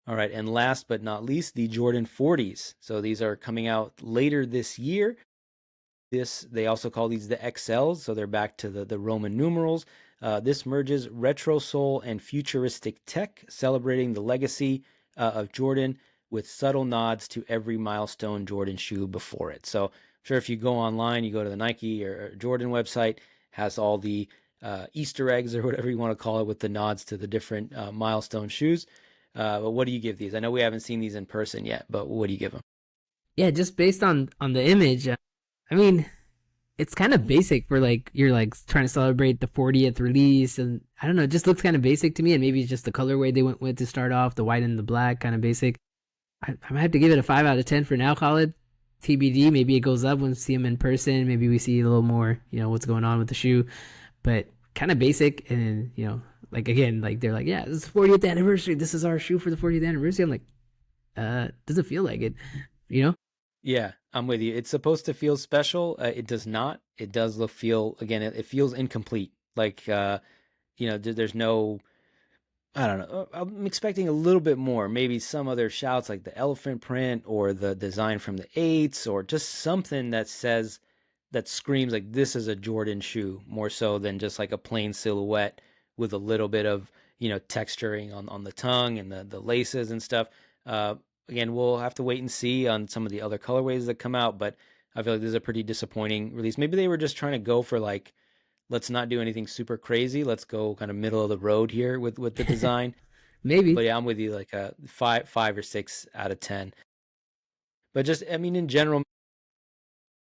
All right, and last but not least, the Jordan 40s. So these are coming out later this year. They also call these the XLs, so they're back to the Roman numerals. This merges retro soul and futuristic tech, celebrating the legacy of Jordan with subtle nods to every milestone Jordan shoe before it. So I'm sure if you go online, you go to the Nike or Jordan website, has all the Easter eggs or whatever you want to call it with the nods to the different milestone shoes. But what do you give these? I know we haven't seen these in person yet, but what do you give them? Yeah, just based on the image, I mean, it's kind of basic for like you're like trying to celebrate the 40th release, and I don't know, it just looks kind of basic to me, and maybe it's just the colorway they went with to start off, the white and the black, kind of basic. I might have to give it a 5 out of 10 for now, Khaled. TBD, maybe it goes up when we see him in person. Maybe we see a little more, what's going on with the shoe, but kind of basic, and like again, like they're like, yeah, this is 40th anniversary. This is our shoe for the 40th anniversary. I'm like, doesn't feel like it, you know? Yeah, I'm with you. It's supposed to feel special. It does not. It does look feel again. It feels incomplete. Like there's no. I don't know. I'm expecting a little bit more. Maybe some other shouts like the elephant print or the design from the eights or just something that screams like this is a Jordan shoe more so than just like a plain silhouette with a little bit of texturing on the tongue and the laces and stuff. Uh, Again, we'll have to wait and see on some of the other colorways that come out, but I feel like this is a pretty disappointing release. Maybe they were just trying to go for like let's not do anything super crazy. Let's go kind of middle of the road here with the design. Maybe. But yeah, I'm with you like a five or 6 out of 10. But just I mean in general,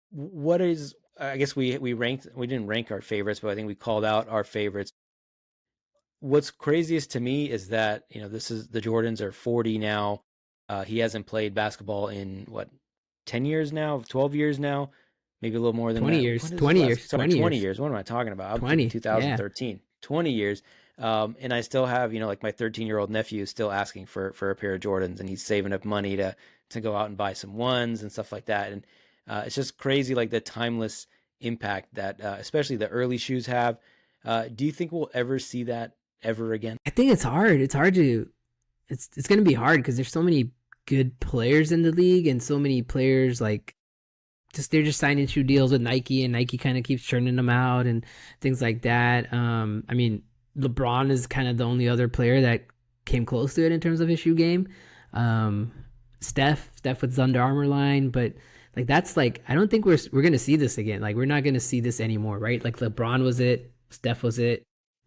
what is I guess we didn't rank our favorites, but I think we called out our favorites. What's craziest to me is that this is the Jordans are 40 now. He hasn't played basketball in what 10 years now, 12 years now, maybe a little more than 20 that. years, When is his 20 last? years, Sorry, 20 20 years, years. What am I talking about? I'm thinking 20. Yeah. 2013. 20 years. And I still have, like my 13-year-old nephew is still asking for a pair of Jordans, and he's saving up money to go out and buy some ones and stuff like that. And it's just crazy, like the timeless impact that especially the early shoes have. Do you think we'll ever see that ever again? I think it's hard. It's hard to, it's going to be hard because there's so many good players in the league and so many players like they're just signing shoe deals with Nike, and Nike kind of keeps churning them out and things like that. I mean, LeBron is kind of the only other player that came close to it in terms of his shoe game. Um, Steph with his Under Armour line, but like that's like I don't think we're gonna see this again. Like we're not gonna see this anymore, right? Like LeBron was it, Steph was it.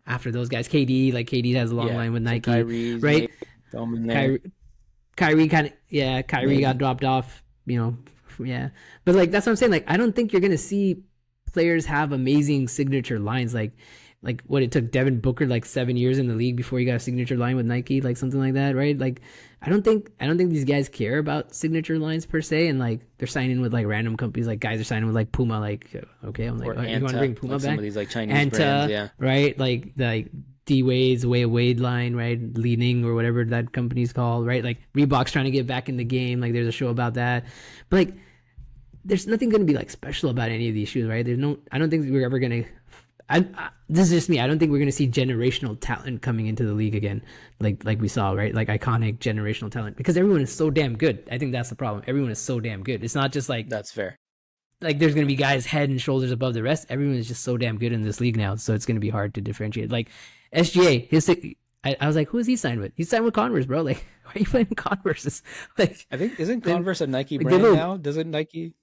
After those guys, KD has a long Yeah, line with some Nike, Kyrie's maybe right? throw 'em in there, Kyrie, Kyrie kind of yeah, Kyrie got maybe. dropped off, yeah. But like that's what I'm saying. Like I don't think you're gonna see players have amazing signature lines like what it took Devin Booker like 7 years in the league before he got a signature line with Nike, like something like that, right? Like I don't think these guys care about signature lines per se, and like they're signing with like random companies, like guys are signing with like Puma, like okay, I'm like, Or oh, you want to Anta, bring Puma like some back? of these like Chinese brands. Anta, Yeah, right? Like D Wade's Way of Wade line, right? Leaning or whatever that company's called, right? Like Reebok's trying to get back in the game. Like there's a show about that, but like there's nothing going to be like special about any of these shoes, right? There's no. I don't think we're ever going to. This is just me. I don't think we're going to see generational talent coming into the league again, like we saw, right? Like iconic generational talent, because everyone is so damn good. I think that's the problem. Everyone is so damn good. It's not just that's fair. like there's going to be guys head and shoulders above the rest. Everyone is just so damn good in this league now, so it's going to be hard to differentiate. Like SGA, I was like, who is he signed with? He's signed with Converse, bro. Like, why are you playing Converse? Like, I think isn't then Converse a Nike like they brand will. now? Doesn't Nike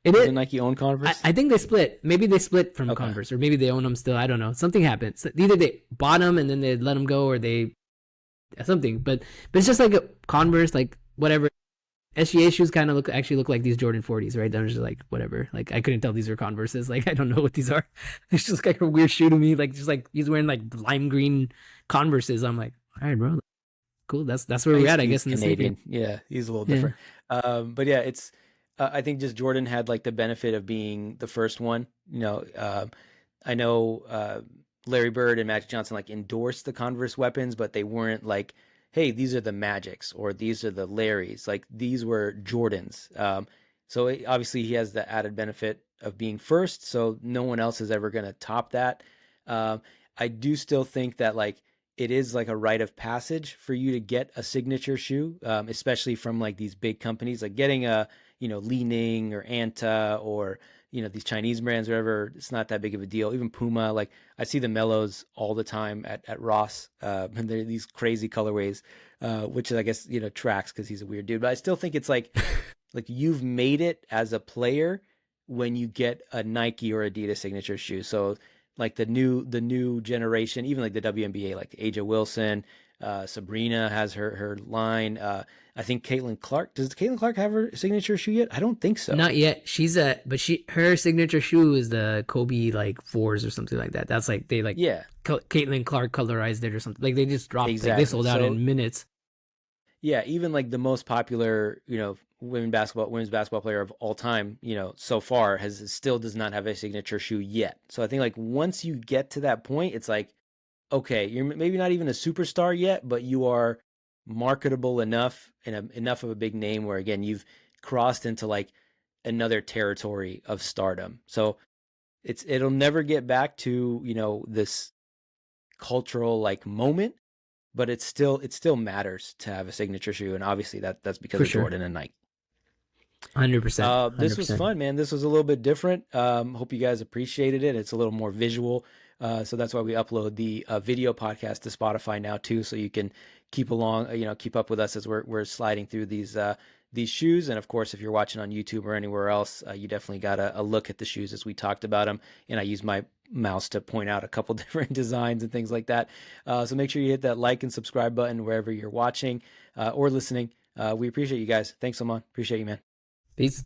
It doesn't is. Nike own Converse? I think they split. Maybe they split from Okay, Converse, or maybe they own them still. I don't know. Something happened. So either they bought them and then they let them go, or they something. But it's just like a Converse, like whatever. SGA shoes kind of actually look like these Jordan 40s, right? They're just like whatever. Like I couldn't tell these are Converses. Like I don't know what these are. It's just like a weird shoe to me. Like just like he's wearing like lime green Converses. I'm like, all right, bro, cool. That's where we're at, I he's guess, in the sneaker. Canadian. Yeah, he's a little Yeah. different. But yeah, it's I think just Jordan had like the benefit of being the first one. I know Larry Bird and Magic Johnson like endorsed the Converse weapons, but they weren't like, hey, these are the Magics or these are the Larrys. Like these were Jordans. Obviously he has the added benefit of being first, so no one else is ever going to top that. Um, I do still think that like it is like a rite of passage for you to get a signature shoe, especially from like these big companies, like getting a, Li Ning or Anta or, these Chinese brands, whatever. It's not that big of a deal. Even Puma, like I see the Mellows all the time at Ross, and they're these crazy colorways, which I guess, tracks because he's a weird dude. But I still think it's like you've made it as a player when you get a Nike or Adidas signature shoe. So like the new generation, even like the WNBA, like Aja Wilson, Sabrina has her line. I think Caitlin Clark. Does Caitlin Clark have her signature shoe yet? I don't think so. Not yet. Her signature shoe is the Kobe like fours or something like that. That's like they like Yeah, Caitlin Clark colorized it or something. Like they just dropped, like they exactly. sold out So in minutes. yeah, even like the most popular, women's basketball player of all time, so far has still does not have a signature shoe yet. So I think like once you get to that point, it's like, okay, you're maybe not even a superstar yet, but you are marketable enough and enough of a big name where again you've crossed into like another territory of stardom. So it'll never get back to this cultural like moment, but it still matters to have a signature shoe, and obviously that's because For of sure. Jordan and Nike. 100%. This was 100%. fun, man. This was a little bit different. Hope you guys appreciated it. It's a little more visual. So that's why we upload the video podcast to Spotify now too, so you can keep along, keep up with us as we're sliding through these shoes. And of course, if you're watching on YouTube or anywhere else, you definitely got a look at the shoes as we talked about them. And I use my mouse to point out a couple different designs and things like that. So make sure you hit that like and subscribe button wherever you're watching or listening. We appreciate you guys. Thanks, Sulman. Appreciate you, man. Peace.